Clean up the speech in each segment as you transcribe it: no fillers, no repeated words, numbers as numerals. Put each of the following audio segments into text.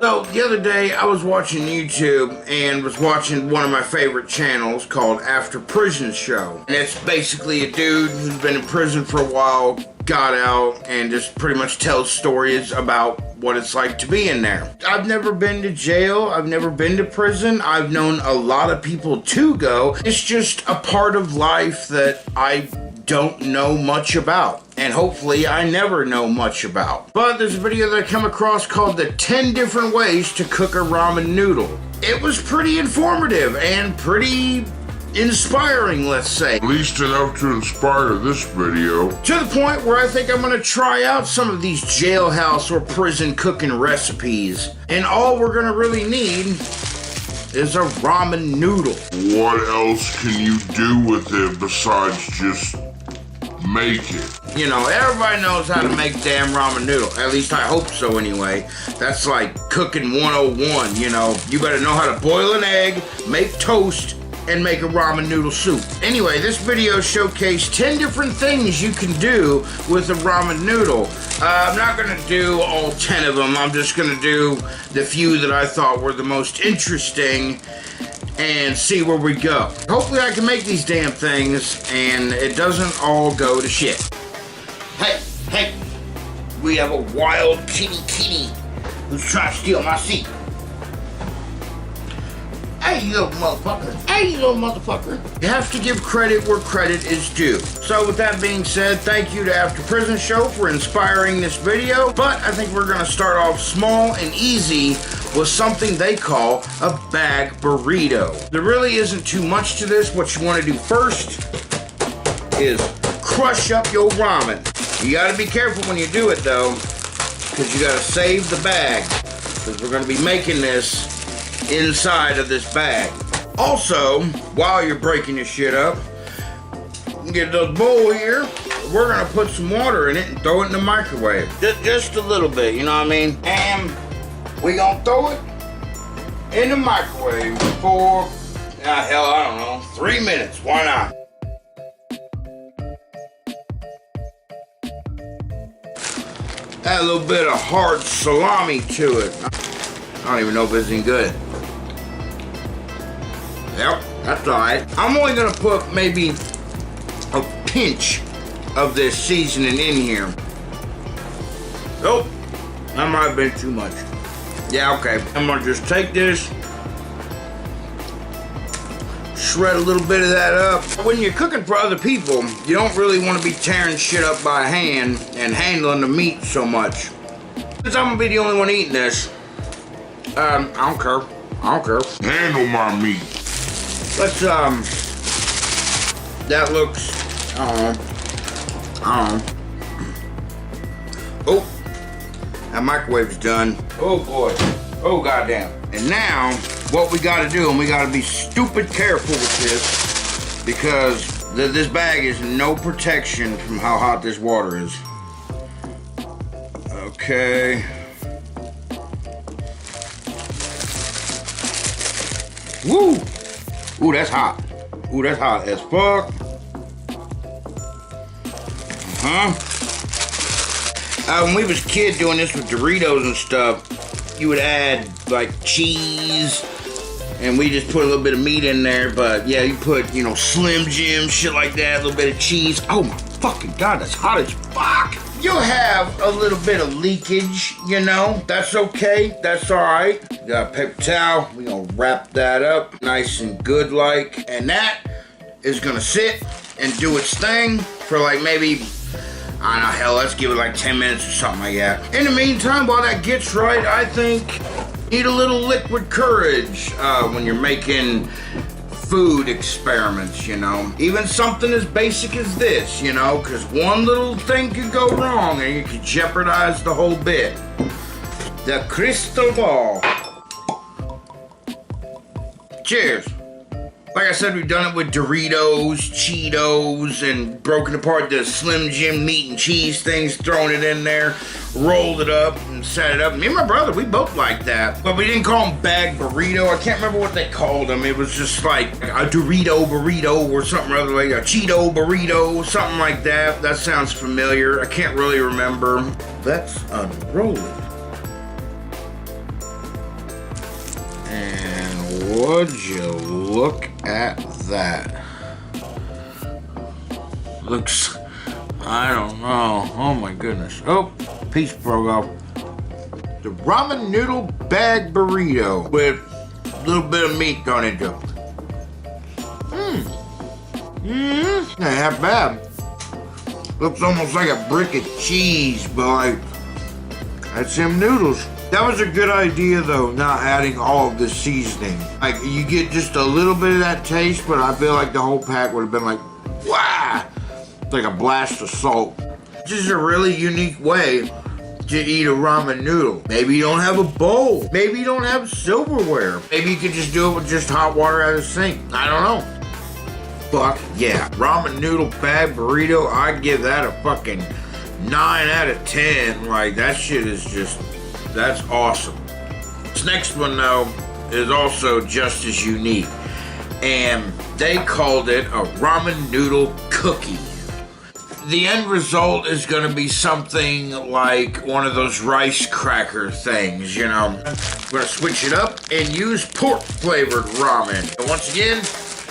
So, the other day I was watching YouTube and was watching one of my favorite channels called After Prison Show. And it's basically a dude who's been in prison for a while, got out, and just pretty much tells stories about what it's like to be in there. I've never been to jail, I've never been to prison, I've known a lot of people to go. It's just a part of life that I don't know much about, and hopefully I never know much about. But there's a video that I come across called the 10 different ways to cook a ramen noodle. It was pretty informative and pretty inspiring, let's say. At least enough to inspire this video. To the point where I think I'm gonna try out some of these jailhouse or prison cooking recipes. And all we're gonna really need is a ramen noodle. What else can you do with it besides just make it? You know, everybody knows how to make damn ramen noodle. At least I hope so anyway. That's like cooking 101, you know. You better know how to boil an egg, make toast, and make a ramen noodle soup. Anyway, this video showcased 10 different things you can do with a ramen noodle. I'm not gonna do all 10 of them. I'm just gonna do the few that I thought were the most interesting and see where we go. Hopefully I can make these damn things and it doesn't all go to shit. Hey, we have a wild kitty who's trying to steal my seat. Hey, you little motherfucker. You have to give credit where credit is due. So with that being said, thank you to After Prison Show for inspiring this video. But I think we're gonna start off small and easy with something they call a bag burrito. There really isn't too much to this. What you wanna do first is crush up your ramen. You gotta be careful when you do it though, because you gotta save the bag, because we're gonna be making this inside of this bag. Also, while you're breaking your shit up, get this bowl here. We're gonna put some water in it and throw it in the microwave. Just a little bit, you know what I mean? And we gonna throw it in the microwave for, hell, I don't know, 3 minutes. Why not? Add a little bit of hard salami to it. I don't even know if it's any good. Yep, that's alright. I'm only gonna put maybe a pinch of this seasoning in here. Nope, that might have been too much. Yeah, okay. I'm gonna just take this, shred a little bit of that up. When you're cooking for other people, you don't really want to be tearing shit up by hand and handling the meat so much. Since I'm gonna be the only one eating this, I don't care. Handle my meat. Let's, that looks, I don't know. Oh, that microwave's done. Oh boy, oh goddamn. And now, what we gotta do, and we gotta be stupid careful with this, because this bag is no protection from how hot this water is. Okay. Woo! Ooh, that's hot. Ooh, that's hot as fuck. When we was a kid doing this with Doritos and stuff, you would add like cheese, and we just put a little bit of meat in there. But yeah, you put, you know, Slim Jim, shit like that, a little bit of cheese. Oh my fucking God, that's hot as fuck. You'll have a little bit of leakage, you know, that's okay, that's all right. Got a paper towel, we're gonna wrap that up nice and good like, and that is gonna sit and do its thing for like maybe, I don't know, hell, let's give it like 10 minutes or something like that. In the meantime, while that gets right, I think need a little liquid courage when you're making food experiments, you know. Even something as basic as this, you know, because one little thing could go wrong and you could jeopardize the whole bit. The crystal ball. Cheers. Like I said, we've done it with Doritos, Cheetos, and broken apart the Slim Jim meat and cheese things, thrown it in there, rolled it up, and set it up. Me and my brother, we both like that. But we didn't call them bag burrito. I can't remember what they called them. It was just like a Dorito burrito or something rather, like a Cheeto burrito, something like that. That sounds familiar. I can't really remember. Let's unroll it. Would you look at that? Looks, I don't know. Oh my goodness. Oh, piece broke off. The ramen noodle bag burrito with a little bit of meat going into it. Not half bad. Looks almost like a brick of cheese, but like, that's them noodles. That was a good idea though, not adding all of the seasoning. Like, you get just a little bit of that taste, but I feel like the whole pack would have been like, wow! It's like a blast of salt. This is a really unique way to eat a ramen noodle. Maybe you don't have a bowl. Maybe you don't have silverware. Maybe you could just do it with just hot water out of the sink. I don't know. Fuck yeah. Ramen noodle bag burrito, I'd give that a fucking 9 out of 10. Like, that shit is just, that's awesome. This next one though is also just as unique. And they called it a ramen noodle cookie. The end result is going to be something like one of those rice cracker things, you know. We're going to switch it up and use pork flavored ramen. And once again,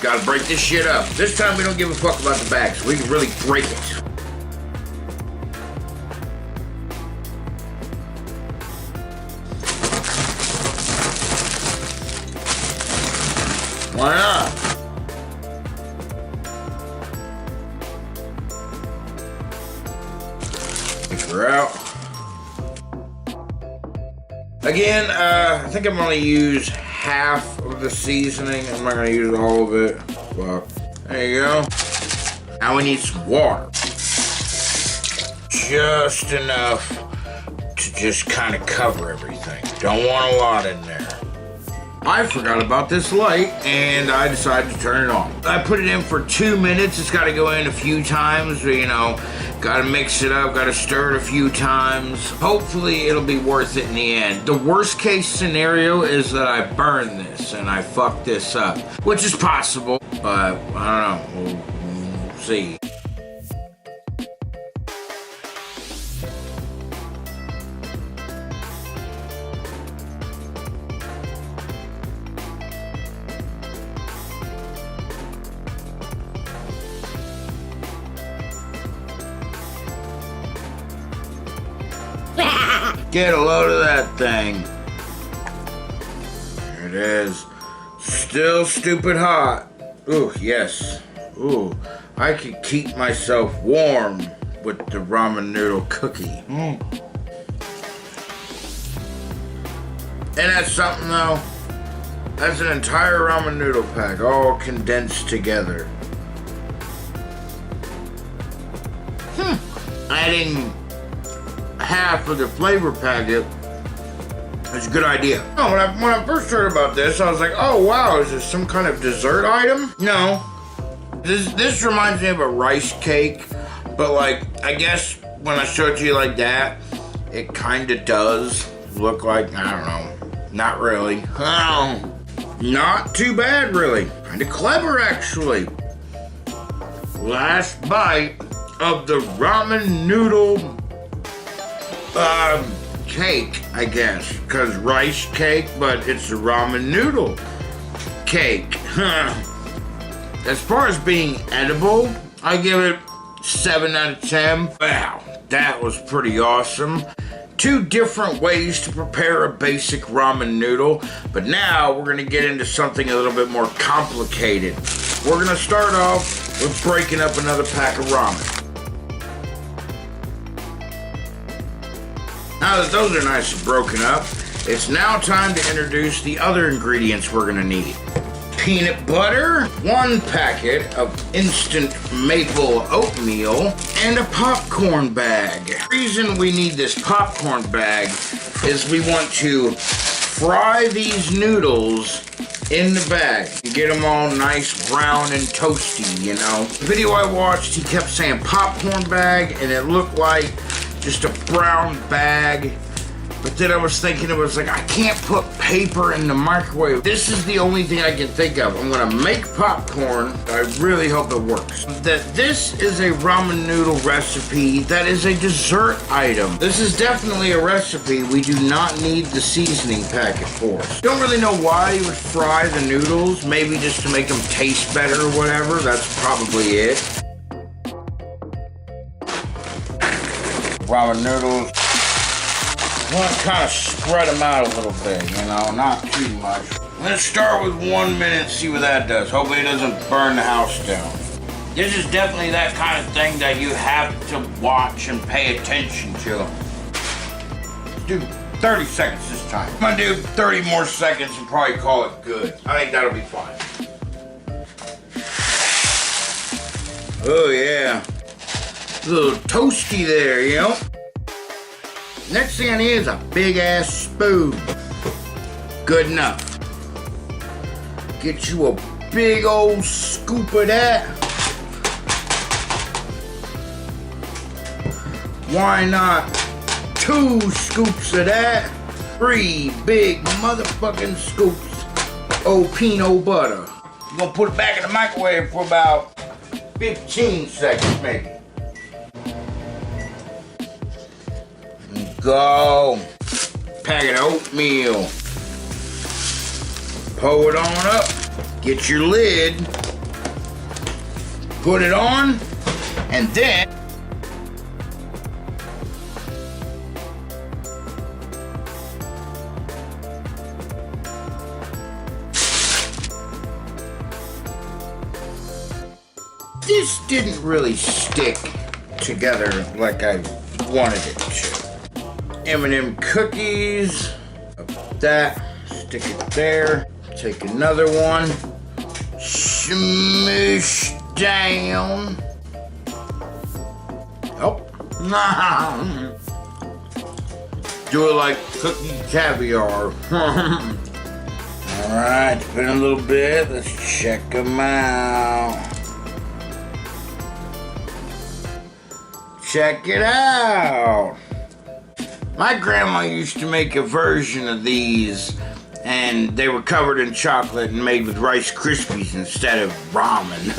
gotta break this shit up. This time we don't give a fuck about the bag, so we can really break it. Why not? We're out. Again, I think I'm gonna use half of the seasoning. I'm not gonna use all of it. Fuck. There you go. Now we need some water. Just enough to just kind of cover everything. Don't want a lot in there. I forgot about this light and I decided to turn it on. I put it in for 2 minutes. It's got to go in a few times, you know, got to mix it up, got to stir it a few times. Hopefully it'll be worth it in the end. The worst case scenario is that I burn this and I fuck this up, which is possible, but I don't know, we'll see. Get a load of that thing. There it is. Still stupid hot. Ooh, yes. Ooh, I could keep myself warm with the ramen noodle cookie. And that's something though. That's an entire ramen noodle pack, all condensed together. Adding half of the flavor packet is a good idea. No, when I first heard about this, I was like, oh wow, is this some kind of dessert item? No. This reminds me of a rice cake, but like, I guess when I show it to you like that, it kind of does look like, I don't know, not really. Oh, not too bad really. Kind of clever actually. Last bite of the ramen noodle cake, I guess, because rice cake, but it's a ramen noodle cake. As far as being edible, I give it 7 out of 10. Wow, that was pretty awesome. 2 different ways to prepare a basic ramen noodle, but now we're gonna get into something a little bit more complicated. We're gonna start off with breaking up another pack of ramen. Now that those are nice and broken up, it's now time to introduce the other ingredients we're gonna need. Peanut butter, 1 packet of instant maple oatmeal, and a popcorn bag. The reason we need this popcorn bag is we want to fry these noodles in the bag. You get them all nice brown and toasty, you know. The video I watched, he kept saying popcorn bag, and it looked like just a brown bag But then I was thinking, it was like, I can't put paper in the microwave. This is the only thing I can think of. I'm gonna make popcorn. I really hope it works. This is a ramen noodle recipe that is a dessert item. This is definitely a recipe we do not need the seasoning packet for. Don't really know why you would fry the noodles. Maybe just to make them taste better or whatever. That's probably it. Ramen noodles. I want to kind of spread them out a little bit, you know, not too much. Let's start with 1 minute, see what that does. Hopefully it doesn't burn the house down. This is definitely that kind of thing that you have to watch and pay attention to. Let's do 30 seconds this time. I'm gonna do 30 more seconds and probably call it good. I think that'll be fine. Oh yeah. A little toasty there, you know? Next thing I need is a big ass spoon. Good enough. Get you a big old scoop of that. Why not 2 scoops of that? 3 big motherfucking scoops of peanut butter. I'm gonna put it back in the microwave for about 15 seconds maybe. Go. Packet of oatmeal. Pull it on up. Get your lid. Put it on. And then this didn't really stick together like I wanted it to. M&M cookies, that, stick it there, take another one, smoosh down. Oh, do it like cookie caviar. Alright, it's been a little bit, let's check them out. Check it out. My grandma used to make a version of these, and they were covered in chocolate and made with Rice Krispies instead of ramen.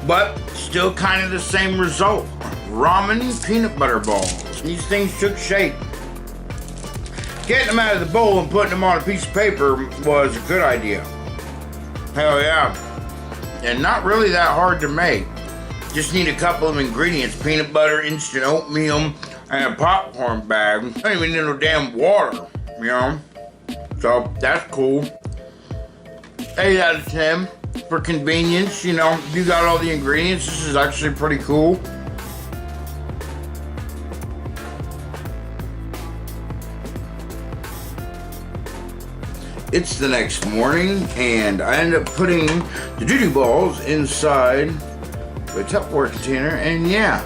But still kind of the same result. Ramen peanut butter balls. These things took shape. Getting them out of the bowl and putting them on a piece of paper was a good idea. Hell yeah. And not really that hard to make. Just need a couple of ingredients: peanut butter, instant oatmeal, and a popcorn bag. I don't even need no damn water, you know? So that's cool. 8 out of 10 for convenience, you know. You got all the ingredients. This is actually pretty cool. It's the next morning, and I ended up putting the doo-doo balls inside a Tupperware container, and yeah,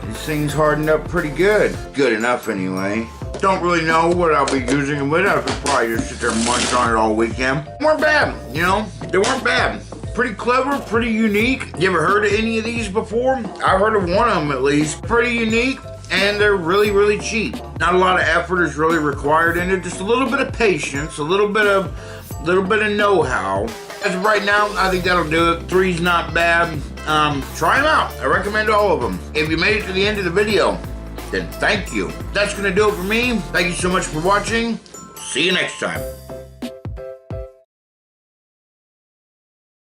these things hardened up pretty good. Good enough anyway. Don't really know what I'll be using them with. I could probably just sit there and munch on it all weekend. They weren't bad, you know? They weren't bad. Pretty clever, pretty unique. You ever heard of any of these before? I've heard of one of them at least. Pretty unique, and they're really, really cheap. Not a lot of effort is really required in it. Just a little bit of patience, a little bit of know-how. As of right now, I think that'll do it. 3's not bad. Try them out. I recommend all of them. If you made it to the end of the video, then thank you. That's gonna do it for me. Thank you so much for watching. See you next time.